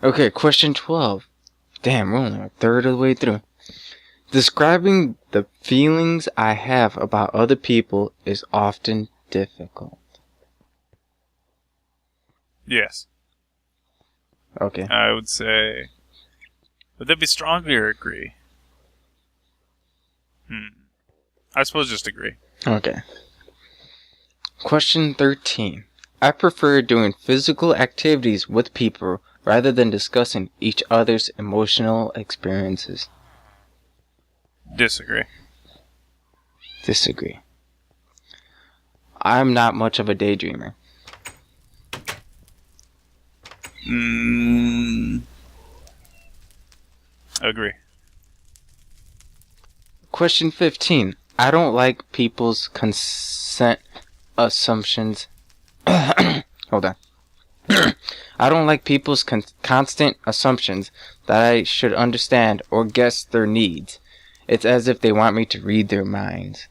Okay, question 12. Damn, we're only a third of the way through. Describing the feelings I have about other people is often difficult. Yes. Okay. I would say... Would that be strongly or agree? I suppose just agree. Okay. Question 13. I prefer doing physical activities with people rather than discussing each other's emotional experiences. Disagree. Disagree. I'm not much of a daydreamer. Agree. Question 15. I don't like people's consent assumptions. Hold on. I don't like people's constant assumptions that I should understand or guess their needs. It's as if they want me to read their minds.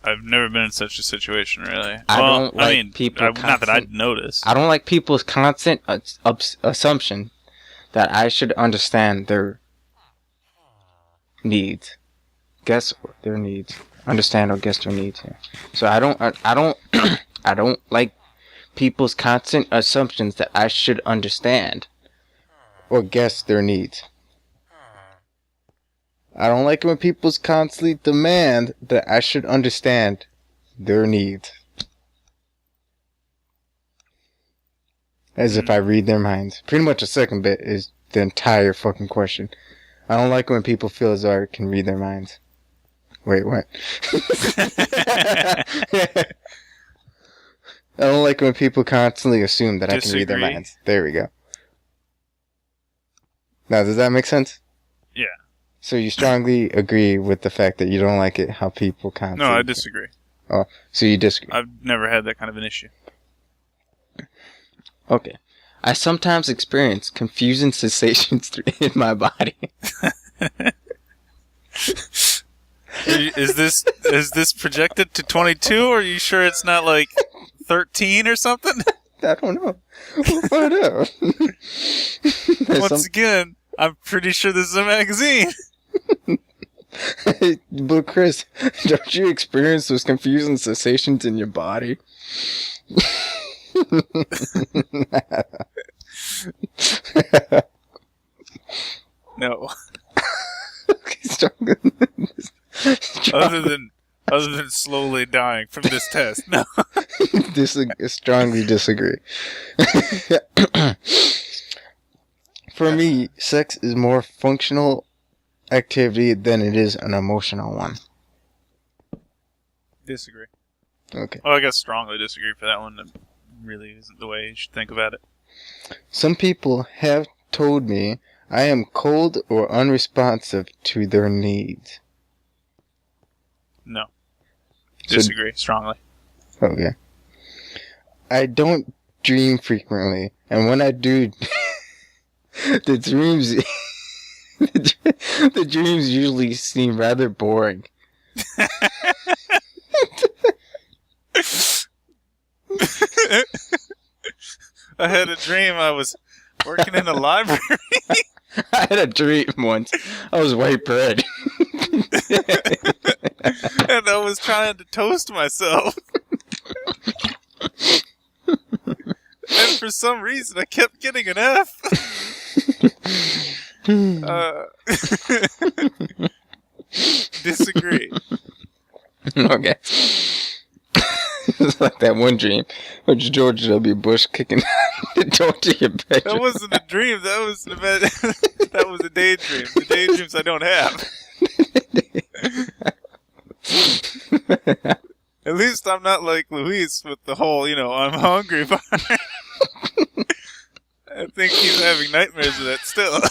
I've never been in such a situation, really. I don't like people. Not that I'd notice. I don't like people's constant assumption that I should understand their needs. Guess their needs. Understand or guess their needs. Yeah. So I don't like people's constant assumptions that I should understand or guess their needs. I don't like it when people constantly demand that I should understand their needs. As if I read their minds. Pretty much the second bit is the entire fucking question. I don't like when people feel as though I can read their minds. Wait, what? I don't like when people constantly assume that I can read their minds. There we go. Now, does that make sense? Yeah. So you strongly agree with the fact that you don't like it how people constantly... No, I disagree. Oh, so you disagree. I've never had that kind of an issue. Okay. I sometimes experience confusing sensations in my body. Is this projected to 22, or are you sure it's not like 13 or something? I don't know. We'll find out. Once again, I'm pretty sure this is a magazine. But Chris, don't you experience those confusing sensations in your body? No. Other than slowly dying from this test, no. Strongly disagree. For me, sex is more functional activity than it is an emotional one. Disagree. Okay. Well, I guess strongly disagree for that one. It really isn't the way you should think about it. Some people have told me I am cold or unresponsive to their needs. No. Disagree strongly. Okay. I don't dream frequently, and when I do, the dreams usually seem rather boring. I had a dream I was working in a library. I had a dream once. I was white bread. And I was trying to toast myself. And for some reason, I kept getting an F. Disagree. Okay. It's like that one dream where George W. Bush kicking the door to your bedroom. That wasn't a dream. That was that was a daydream. The daydreams I don't have. At least I'm not like Luis with the whole, I'm hungry part. I think he's having nightmares of that still.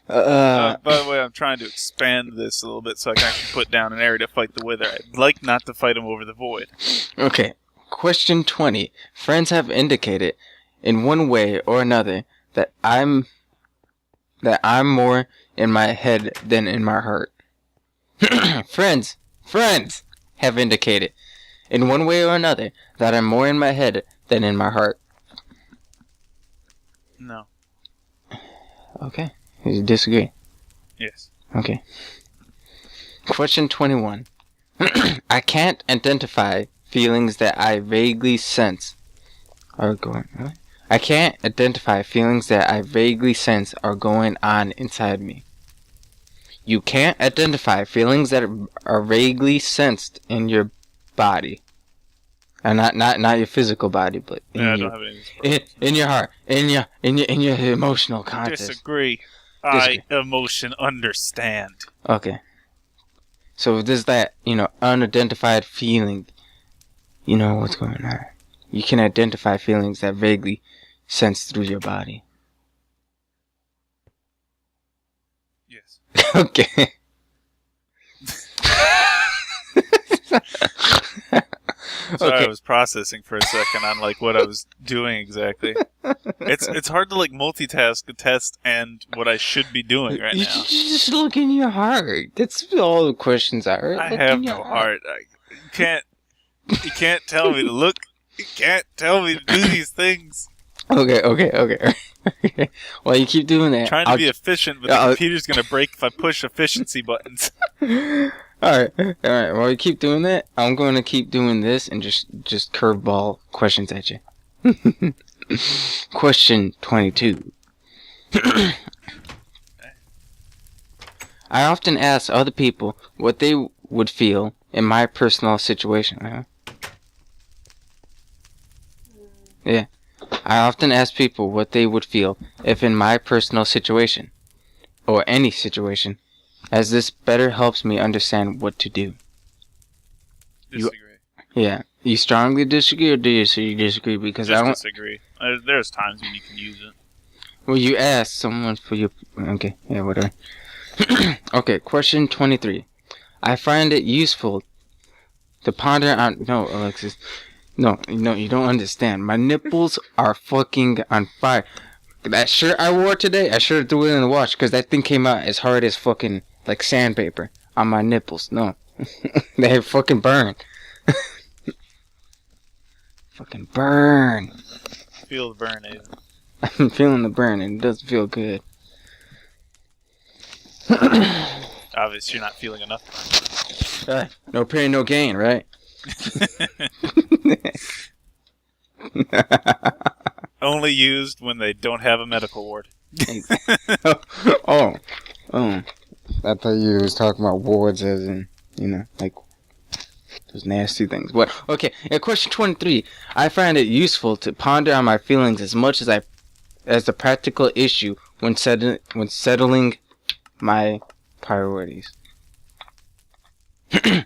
By the way, I'm trying to expand this a little bit so I can actually put down an area to fight the wither. I'd like not to fight him over the void. Okay. Question 20. Friends have indicated in one way or another that I'm more in my head than in my heart. Friends have indicated in one way or another, that are more in my head than in my heart? No. Okay. You disagree? Yes. Okay. Question 21. I can't identify feelings that I vaguely sense are going... Really? I can't identify feelings that I vaguely sense are going on inside me. You can't identify feelings that are vaguely sensed in your body. And not your physical body, but in Yeah, I your, don't have any in your heart, in your emotional conscious. Disagree. I emotion understand. Okay. So if there's that, unidentified feeling, you know what's going on. You can identify feelings that vaguely sense through your body. Yes. Okay. Sorry, Okay. I was processing for a second on like what I was doing exactly. It's hard to like multitask a test and what I should be doing right You now. just look in your heart. That's all the questions are. I Look have in your no heart. You can't tell me to look. You can't tell me to do these things. Okay. Okay. Well, you keep doing that. Trying to be efficient, but the computer's gonna break if I push efficiency buttons. Alright. Well, you keep doing that. I'm going to keep doing this and just curveball questions at you. Question 22. I often ask other people what they would feel in my personal situation. Yeah. I often ask people what they would feel if in my personal situation, or any situation, as this better helps me understand what to do. Disagree. Yeah. You strongly disagree, or do you disagree? Because Just I don't... disagree. There's times when you can use it. Well, you ask someone for your... Okay, yeah, whatever. Okay, question 23. I find it useful to ponder on... No, Alexis. No, you don't understand. My nipples are fucking on fire. That shirt I wore today, I should have threw it in the wash, because that thing came out as hard as fucking, like, sandpaper on my nipples. No. They fucking burn. Fucking burn. Feel the burn, Aven. I'm feeling the burn, and it doesn't feel good. Obviously, you're not feeling enough. No pain, no gain, right? Only used when they don't have a medical ward. Oh. I thought you was talking about wards as in, like those nasty things. But okay, question 23. I find it useful to ponder on my feelings as much as the practical issue when settling my priorities.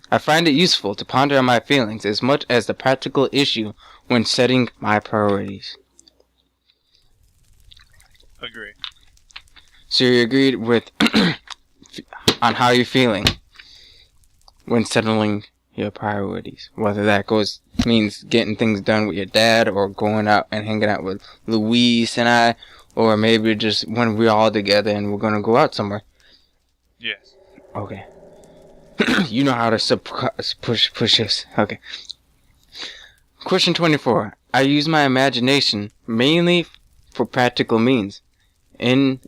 I find it useful to ponder on my feelings as much as the practical issue when setting my priorities. Agree. So you agreed with on how you're feeling when settling your priorities. Whether that means getting things done with your dad, or going out and hanging out with Louise and I, or maybe just when we're all together and we're gonna go out somewhere. Yes. Okay. You know how to push this. Okay. Question 24. I use my imagination mainly for practical means. In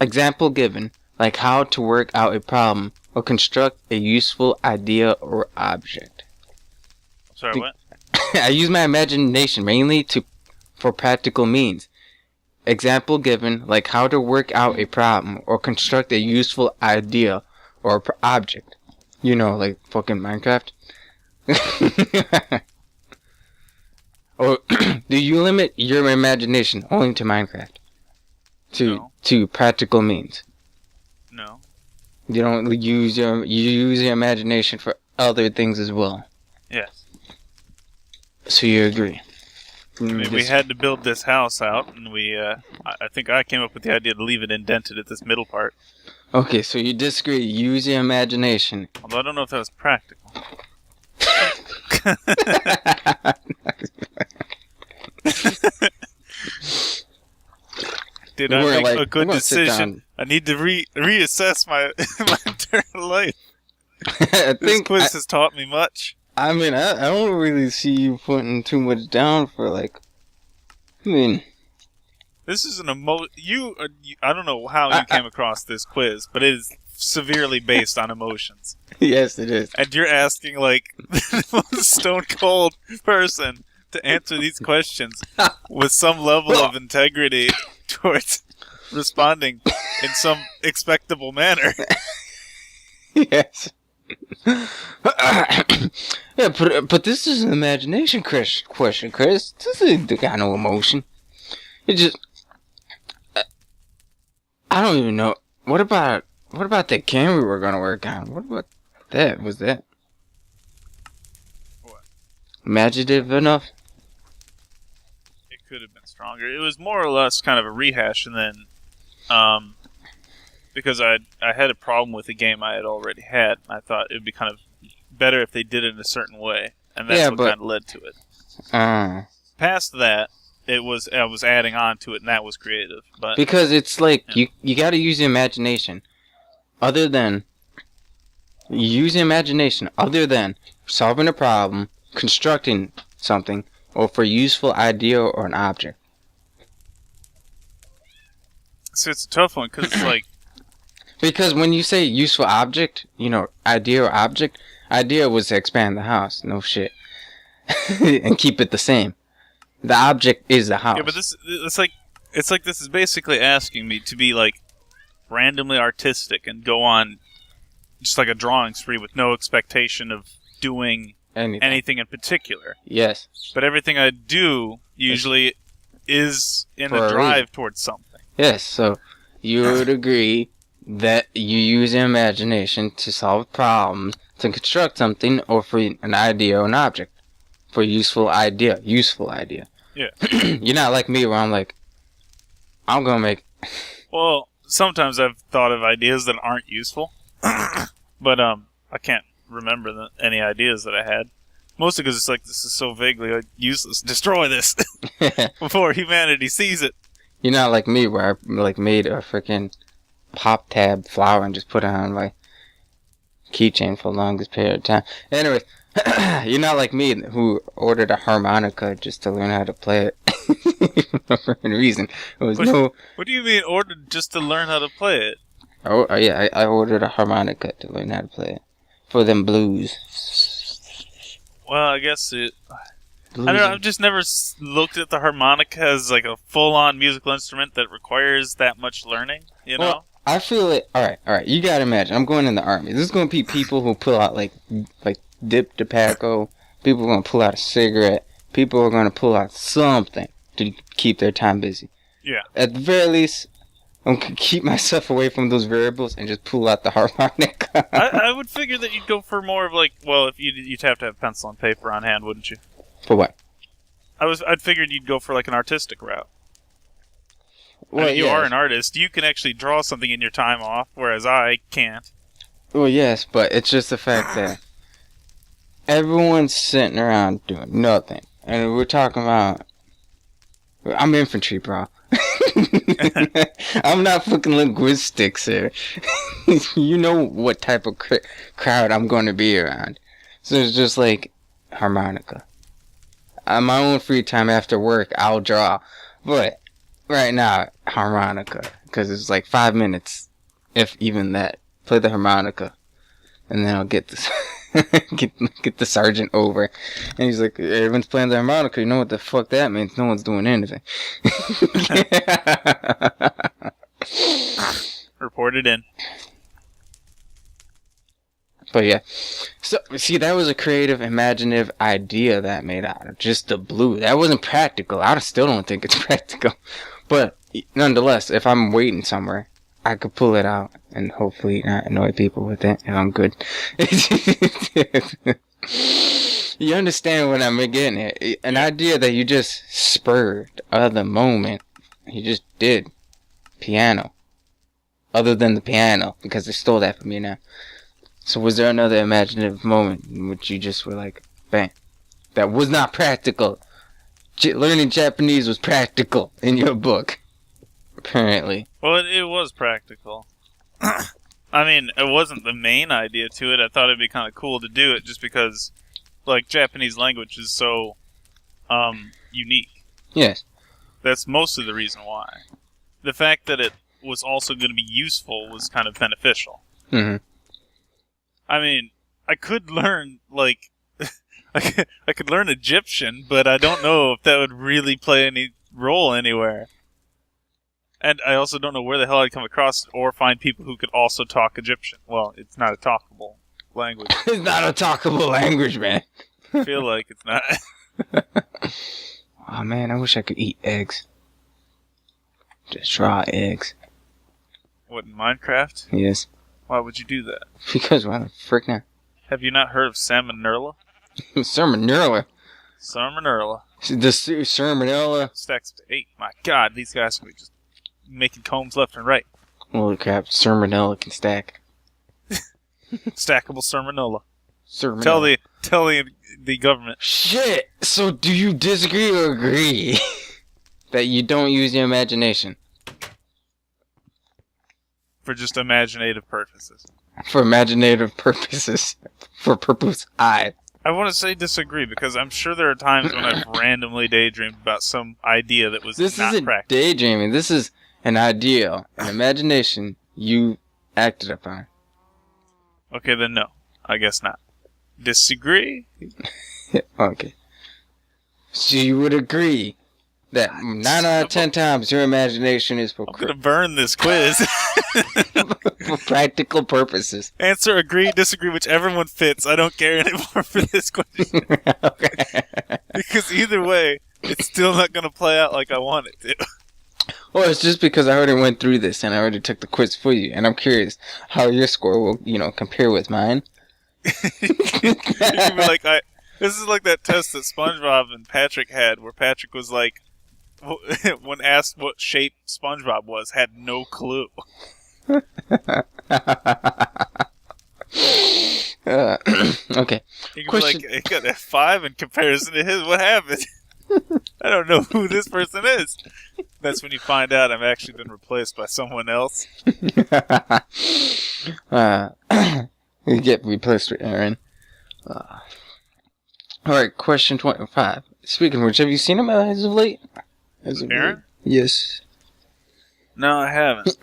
example given, like how to work out a problem or construct a useful idea or object. Sorry, what? I use my imagination mainly for practical means. Example given, like how to work out a problem or construct a useful idea or object. Like fucking Minecraft. Or do you limit your imagination only to Minecraft? To practical means? No. You don't use you use your imagination for other things as well. Yes. So you agree? I mean, we had to build this house out, and I think I came up with the idea to leave it indented at this middle part. Okay, so you disagree. Use your imagination. Although I don't know if that was practical. Did I make a good decision? I need to reassess my entire life. This quiz has taught me much. I mean, I don't really see you putting too much down for, like... I mean... This is an I don't know how you came across this quiz, but it is severely based on emotions. Yes, it is. And you're asking, like, the most stone cold person to answer these questions with some level of integrity towards responding in some expectable manner. Yes. Yeah, but this is an imagination question, Chris. This ain't got no emotion. It just... I don't even know. What about that game we were gonna work on? What about that? Was that What? imaginative enough? It could have been stronger. It was more or less kind of a rehash, and then, because I had a problem with a game I had already had, I thought it would be kind of better if they did it in a certain way, and that's what kind of led to it. Past that, I was adding on to it, and that was creative. But because it's like you got to use your imagination. Other than solving a problem, constructing something, or for a useful idea or an object. So it's a tough one because it's like because when you say useful object, idea or object, idea was to expand the house. No shit, and keep it the same. The object is the house. Yeah, but it's like this is basically asking me to be like randomly artistic and go on just like a drawing spree with no expectation of doing anything in particular. Yes. But everything I do usually is in a drive towards something. Yes, so you would agree that you use your imagination to solve problems, to construct something, or for an idea or an object. For a useful idea. Yeah. You're not like me where I'm like, I'm gonna make... Well, sometimes I've thought of ideas that aren't useful. But I can't remember any ideas that I had. Mostly because it's like, this is so vaguely useless. Destroy this before humanity sees it. You're not like me where I like made a freaking pop tab flower and just put it on my keychain for the longest period of time. Anyways, you're not like me who ordered a harmonica just to learn how to play it. For any reason. What do you mean ordered just to learn how to play it? Oh yeah, I ordered a harmonica to learn how to play it. For them blues. Well, I guess I don't know, I've just never looked at the harmonica as like a full-on musical instrument that requires that much learning, you know? Well, I feel it. Alright, you gotta imagine, I'm going in the army. This is gonna be people who pull out like dip tobacco, people are gonna pull out a cigarette, people are gonna pull out something to keep their time busy. Yeah. At the very least, I'm gonna keep myself away from those variables and just pull out the harmonica. I would figure that you'd go for more of like, well, if you'd have to have pencil and paper on hand, wouldn't you? For what? I'd figured you'd go for like an artistic route. Well, you are an artist. You can actually draw something in your time off, whereas I can't. Well, yes, but it's just the fact that everyone's sitting around doing nothing. And we're talking about... I'm infantry, bro. I'm not fucking linguistics here. You know what type of crowd I'm going to be around. So it's just like harmonica. On my own free time after work, I'll draw. But right now, harmonica. Because it's like 5 minutes, if even that. Play the harmonica. And then I'll get this... get the sergeant over, and he's like, everyone's playing the harmonica. You know what the fuck that means? No one's doing anything. Reported in. But yeah, so see, that was a creative, imaginative idea that made out of just the blue. That wasn't practical. I still don't think it's practical, but nonetheless, if I'm waiting somewhere, I could pull it out and hopefully not annoy people with it, and I'm good. You understand what I'm getting at? An idea that you just spurred out of the moment. You just did. Piano. Other than the piano, because they stole that from me now. So was there another imaginative moment in which you just were like, bang, that was not practical? Learning Japanese was practical in your book. Apparently. Well, it was practical. I mean, it wasn't the main idea to it. I thought it'd be kind of cool to do it just because like Japanese language is so unique. Yes. That's most of the reason why. The fact that it was also going to be useful was kind of beneficial. Mm-hmm. I mean, I could learn, like, I could learn Egyptian, but I don't know if that would really play any role anywhere. And I also don't know where the hell I'd come across or find people who could also talk Egyptian. Well, it's not a talkable language. It's not a talkable language, man. I feel like it's not. Oh, man, I wish I could eat eggs. Just raw eggs. What, in Minecraft? Yes. Why would you do that? Because why the frick not? Have you not heard of salmonella? Salmonella. Salmonella. The salmonella. Stacks to 8. My god, these guys can be just making combs left and right. Holy crap, salmonella can stack. Stackable salmonella. Salmonella. Tell the government. Shit! So do you disagree or agree that you don't use your imagination? For just imaginative purposes. For imaginative purposes. For purpose I. I want to say disagree because I'm sure there are times when I've randomly daydreamed about some idea that was This not isn't practical. daydreaming. This is an idea, an imagination you acted upon. Okay, then no. I guess not. Disagree? Okay. So you would agree that 9 out of 10 times your imagination is for, I'm going to burn this quiz. for practical purposes. Answer agree, disagree, whichever one fits. I don't care anymore for this question. Okay. Because either way, it's still not going to play out like I want it to. Well, it's just because I already went through this and I already took the quiz for you, and I'm curious how your score will, compare with mine. You can be like, this is like that test that SpongeBob and Patrick had, where Patrick was like, when asked what shape SpongeBob was, had no clue. Okay. You can be like, he got a 5 in comparison to his. What happened? I don't know who this person is. That's when you find out I've actually been replaced by someone else. You get replaced with Aaron. Alright, question 25. Speaking of which, have you seen him as of late? Aaron? Yes. No, I haven't.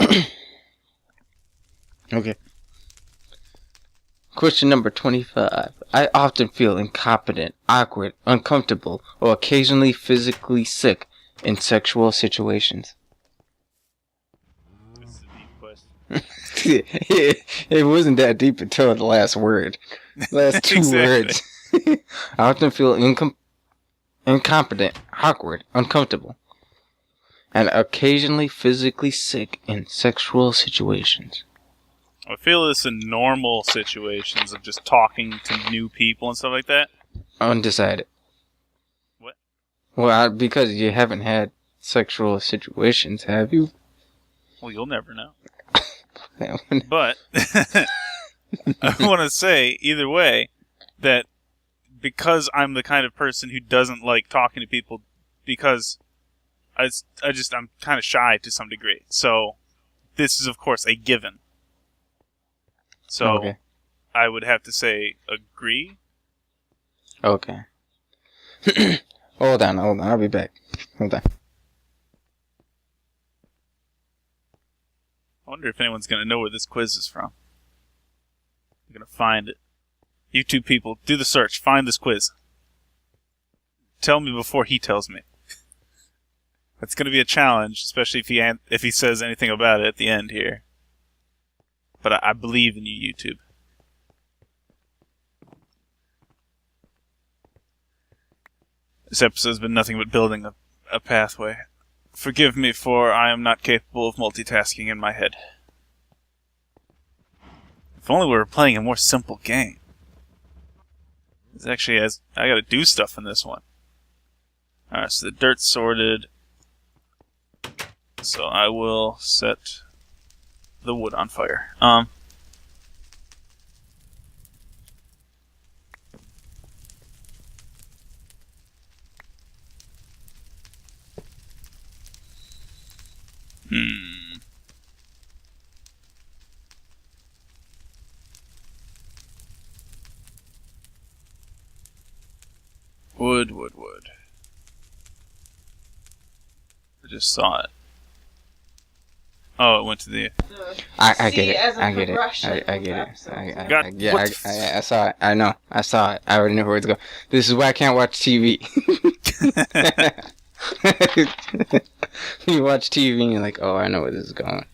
Okay. Question number 25. I often feel incompetent, awkward, uncomfortable, or occasionally physically sick in sexual situations. This is a deep question. It wasn't that deep until the last word. Last two words. I often feel incompetent, awkward, uncomfortable, and occasionally physically sick in sexual situations. I feel this in normal situations of just talking to new people and stuff like that. Undecided. What? Well, because you haven't had sexual situations, have you? Well, you'll never know. But I want to say, either way, that because I'm the kind of person who doesn't like talking to people, because I'm kind of shy to some degree. So this is, of course, a given. So okay. I would have to say agree. Okay. Hold on. I'll be back. Hold on. I wonder if anyone's going to know where this quiz is from. I'm going to find it. You two people, do the search. Find this quiz. Tell me before he tells me. It's going to be a challenge, especially if he says anything about it at the end here. But I believe in you, YouTube. This episode's been nothing but building a pathway. Forgive me, for I am not capable of multitasking in my head. If only we were playing a more simple game. It's actually I gotta do stuff in this one. Alright, so the dirt's sorted. So I will set the wood on fire. I just saw it. Oh, it went to the... I get it. As a I get it. progression I of get it. episodes. I saw it. I know. I saw it. I already knew where it's going. This is why I can't watch TV. You watch TV and you're like, oh, I know where this is going.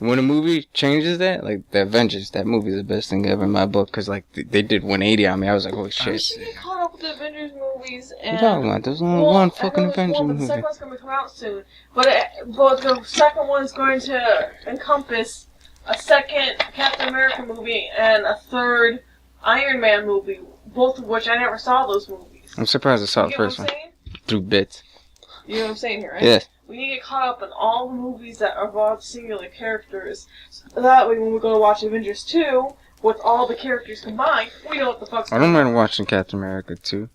When a movie changes that, like The Avengers, that movie is the best thing ever in my book, because like they did 180 on me. I was like, oh shit. We should get caught up with the Avengers movies. And, What you talking about? There's only one fucking Avengers movie. The second one's going to come out soon. But the second one's going to encompass a second Captain America movie and a third Iron Man movie, both of which I never saw those movies. I'm surprised I saw You the get what first I'm one. saying? Through bits. You know what I'm saying here, right? Yes. We need to get caught up in all the movies that involve singular characters. So that way, when we go to watch Avengers 2, with all the characters combined, we know what the fuck's I going don't on. mind watching Captain America too.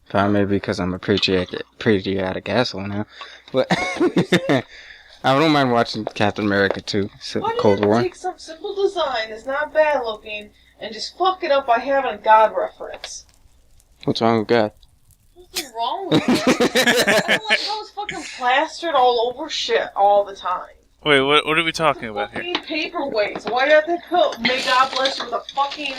Probably because I'm a patriotic asshole now. But I don't mind watching Captain America too. Why do Cold you War. take some simple design that's not bad looking and just fuck it up by having a God reference? What's wrong with God? What's wrong with it? I don't like how it's fucking plastered all over shit all the time. Wait, what are we talking about here? Fucking paperweights. Why do you have to put "May God bless you" with a fucking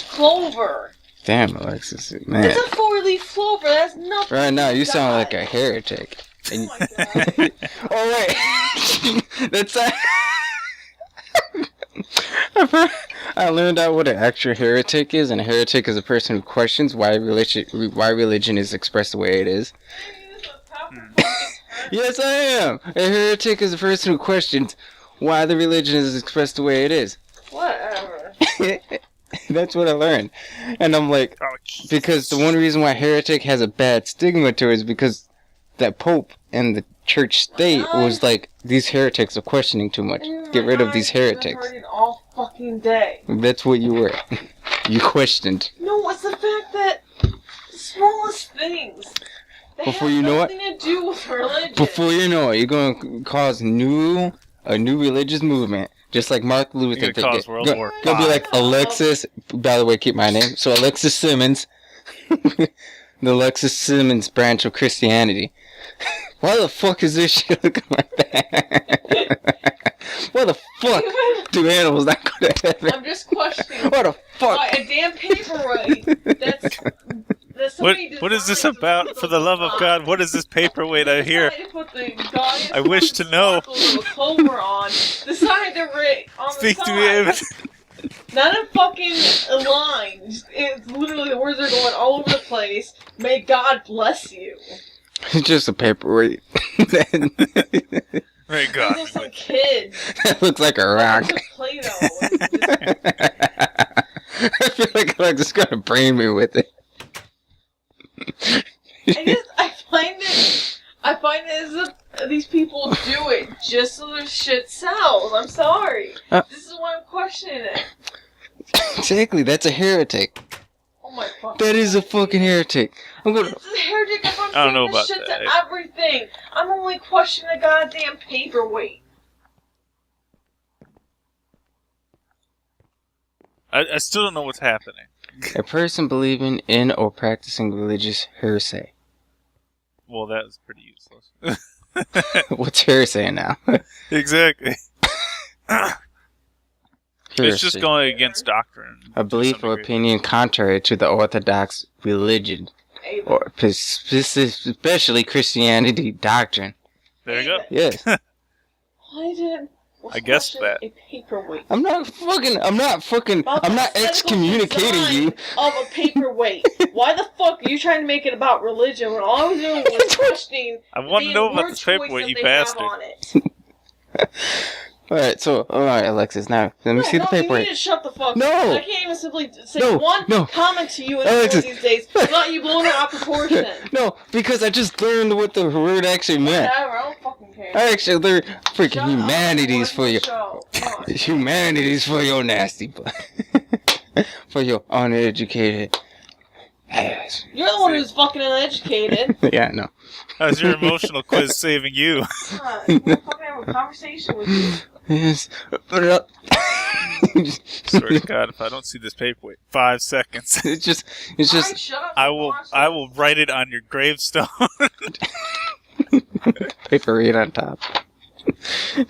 clover? Damn, Alexis, man. It's a 4-leaf clover. That's nothing. Right now, you to sound God. like a heretic. Oh my god. Oh wait, that's I learned out what an actual heretic is, and a heretic is a person who questions why religion is expressed the way it is. Yes, I am. A heretic is a person who questions why the religion is expressed the way it is. Whatever. That's what I learned, and I'm like, because the one reason why heretic has a bad stigma to it is because that Pope and the church state was like, these heretics are questioning too much. Get rid of these heretics. I've heard it all fucking day. That's what you were. You questioned. No, it's the fact that the smallest things. They Before have you know it- nothing to do with religion. Before you know it, you're going to cause a new religious movement. Just like Martin Luther You're gonna cause World War Gonna be V. like Alexis, by the way, keep my name. So Alexis Simmons. The Alexis Simmons branch of Christianity. Why the fuck is this shit looking like that? Why the fuck do animals not go to heaven? I'm just questioning What the fuck? why a damn paperweight that's What is this about? For the love of God, what is this paperweight I hear? I wish to know. Clover on the side of the rig on Speak the to side. me. Not a fucking line. It's literally the words are going all over the place. May God bless you. It's just a paperweight. Right, These God. are some kids. That looks like a rock. Like Play-Doh. And I feel like Alexis gonna brain me with it. I find it as if these people do it just so their shit sells. I'm sorry. This is why I'm questioning it. Exactly, that's a heretic. Oh my fuck. That is a fucking heretic. I'm gonna. It's a heretic if I'm I don't know saying this about shit that. to everything. I'm only questioning a goddamn paperweight. I still don't know what's happening. A person believing in or practicing religious heresy. Well, that was pretty useless. What's heresy now? Exactly. Heresy. It's just going against doctrine. A belief or opinion contrary to the orthodox religion, or especially Christianity doctrine. There you go. Yes. Why did I guessed that. a paperweight? I'm not excommunicating you. Of a paperweight. Why the fuck are you trying to make it about religion when all I was doing was questioning I want to the know about word this paperweight, choice you that they have bastard. on it. Alright, Alexis, now, let me see the You need paperweight. to shut the fuck No. up. I can't even simply say No, one no. comment to you in Alexis. these days without you blowing it out of proportion. No, because I just learned what the word actually meant. Whatever, I don't fucking care. I actually learned freaking Shut up, humanities for watch you. the show. Come on. Humanities for your nasty butt. For your uneducated ass. You're the one who's fucking uneducated. Yeah, no. How's your emotional quiz saving you? I want to fucking have a conversation with you. Yes. Swear to God, if I don't see this paperweight, 5 seconds. It's just, Alright, shut up I and will watch I this. will write it on your gravestone. paperweight on top.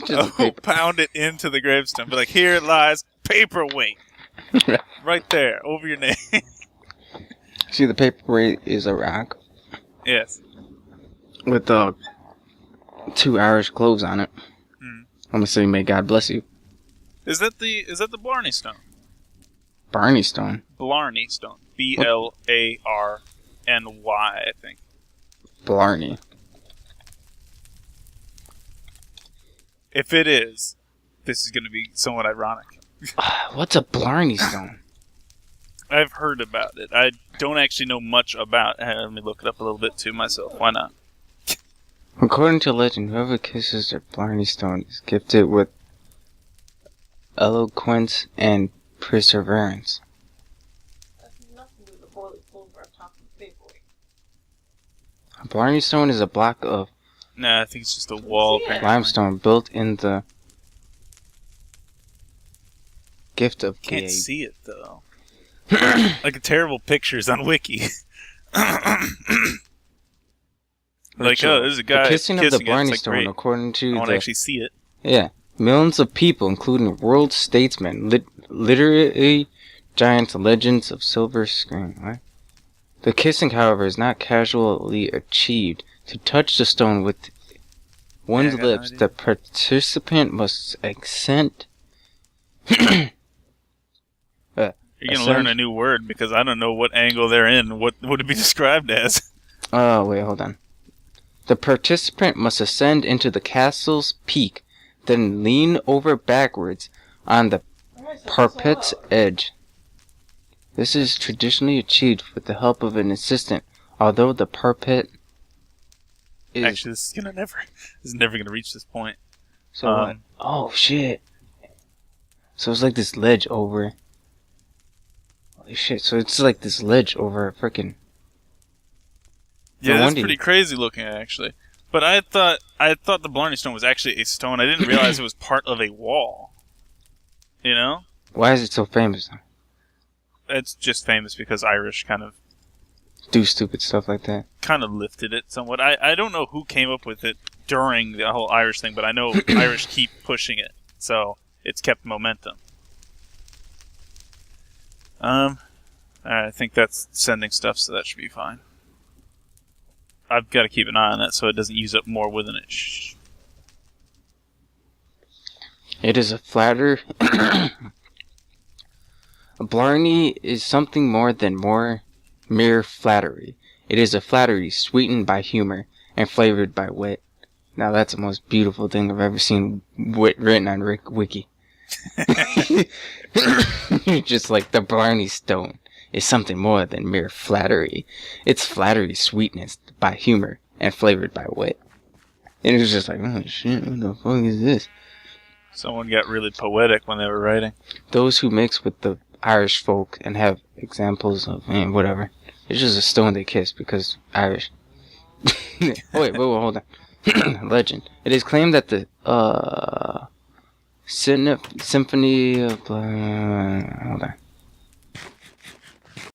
Just Pound it into the gravestone. Be like, here lies paperweight. Right there, over your name. See, the paperweight is a rock. Yes. With 2 Irish cloves on it. Mm. I'm gonna say, may God bless you. Is that the Blarney Stone? Barney Stone. Blarney Stone. Blarny, I think. Blarney. If it is, this is going to be somewhat ironic. What's a Blarney Stone? I've heard about it. I don't actually know much about it. Let me look it up a little bit too myself. Why not? According to legend, whoever kisses their Blarney Stone is gifted with eloquence and perseverance. That's nothing to do with the boiler over on top of the paperweight. A Blarney Stone is a block of Nah, I think it's just a wall. limestone built in the gift of Can't Gabe. see it though. Like a terrible pictures on Wiki. Like, oh, there's a guy the kissing of the it. Blarney It's like, Stone, great. according to I want the to actually see it. yeah, millions of people, including world statesmen, literary giants, legends of silver screen. What? The kissing, however, is not casually achieved. To touch the stone with one's lips, the participant must accent. You're going to learn a new word because I don't know what angle they're in. What would it be described as? Oh, wait, hold on. The participant must ascend into the castle's peak, then lean over backwards on the parapet's edge. This is traditionally achieved with the help of an assistant, although the parapet is... Actually, this is never going to reach this point. So, oh, shit. So it's like this ledge over... Holy shit, so it's like this ledge over a frickin'... Yeah, that's pretty crazy looking, actually. But I thought the Blarney Stone was actually a stone. I didn't realize it was part of a wall. You know? Why is it so famous? It's just famous because Irish kind of do stupid stuff like that. Kind of lifted it somewhat. I don't know who came up with it during the whole Irish thing, but I know Irish keep pushing it, so it's kept momentum. I think that's sending stuff, so that should be fine. I've got to keep an eye on that so it doesn't use up more within it. Shh. It is a flatter. Blarney is something more than mere flattery. It is a flattery sweetened by humor and flavored by wit. Now that's the most beautiful thing I've ever seen written on Wiki. Just like the Blarney Stone is something more than mere flattery. It's flattery sweetness by humor and flavored by wit. And it was just like, oh shit, what the fuck is this? Someone got really poetic when they were writing. Those who mix with the Irish folk and have examples of whatever. It's just a stone they kiss because Irish. wait, hold on. Legend. It is claimed that the Symphony of hold on.